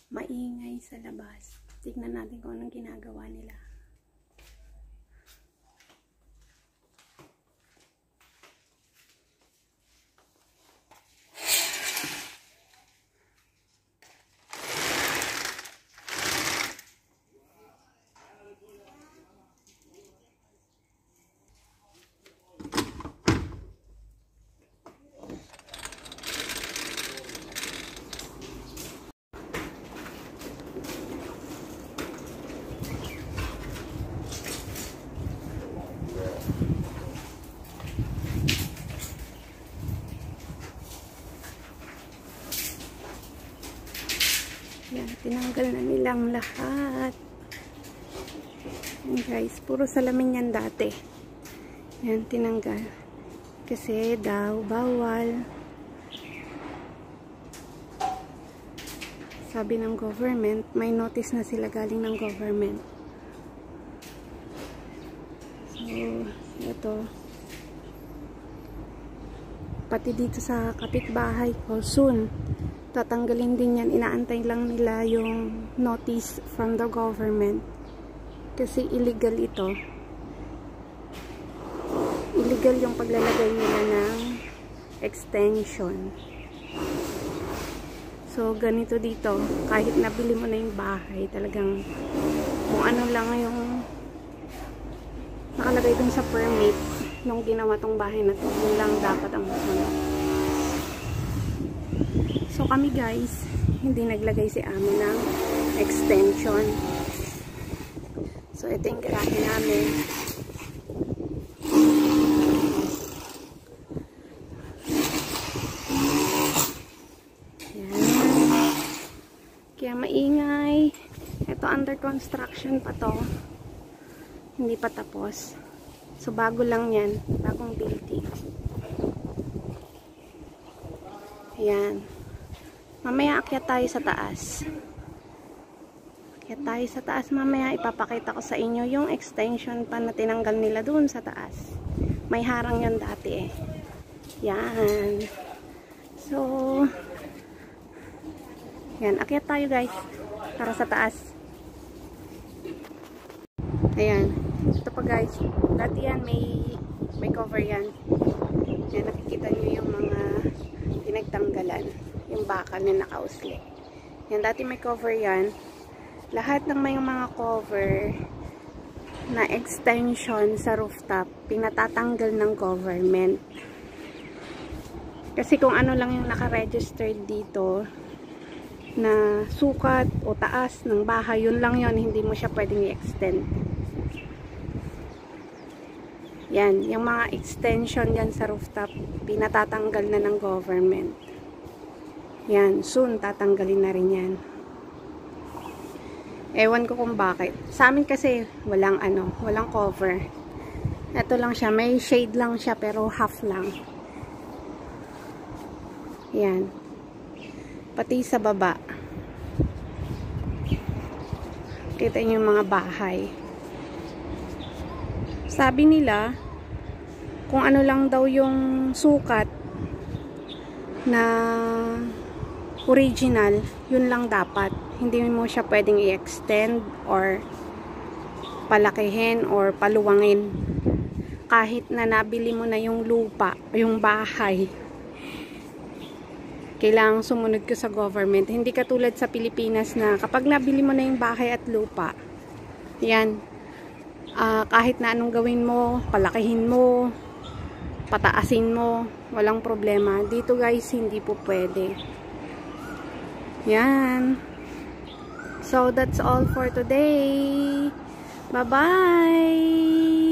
maingay sa labas. Tignan natin kung anong ginagawa nila. Yan, tinanggal na nilang lahat. Yan guys, puro salamin yan dati. Yan, tinanggal. Kasi daw, bawal. Sabi ng government, may notice na sila galing ng government. So, ito. Pati dito sa kapitbahay ko, soon tatanggalin din yan. Inaantay lang nila yung notice from the government. Kasi illegal ito. Illegal yung paglalagay nila ng extension. So, ganito dito. Kahit nabili mo na yung bahay, talagang kung ano lang yung nakalagay dun sa permit nung ginawa tong bahay na to, yun lang dapat ang masunod. So kami guys, hindi naglagay si Amo ng extension. So ito yung garahe namin. Yan. Kaya maingay. Ito under construction pa to. Hindi pa tapos. So bago lang yan. Bagong building. Ayan. Mamaya akyat tayo sa taas. Akyat tayo sa taas mamaya. Ipapakita ko sa inyo yung extension pa na tinanggal nila doon sa taas. May harang yan dati eh. Yan. So, yan. Akyat tayo guys. Para sa taas. Ayan. Ito pa guys. Dati yan may cover yan. Yan. Nakikita nyo yung mga pinagtanggalan. Yung bakal na nakausli. Yan, dati may cover yan. Lahat ng may mga cover na extension sa rooftop, pinatatanggal ng government. Kasi kung ano lang yung naka-registered dito na sukat o taas ng bahay, yun lang yun, hindi mo siya pwedeng i-extend. Yan, yung mga extension yan sa rooftop, pinatatanggal na ng government. Yan, soon tatanggalin na rin yan. Ewan ko kung bakit. Sa amin kasi walang walang cover. Ito lang siya, may shade lang siya pero half lang. Yan. Pati sa baba. Kita niyo yung mga bahay. Sabi nila kung ano lang daw yung sukat na original, yun lang dapat. Hindi mo siya pwedeng i-extend or palakihin or paluwangin. Kahit na nabili mo na yung lupa, yung bahay, kailangang sumunod ka sa government. Hindi katulad sa Pilipinas na kapag nabili mo na yung bahay at lupa, yan, kahit na anong gawin mo, palakihin mo, pataasin mo, walang problema. Dito guys, hindi po pwede. Yan. So, that's all for today. Bye-bye!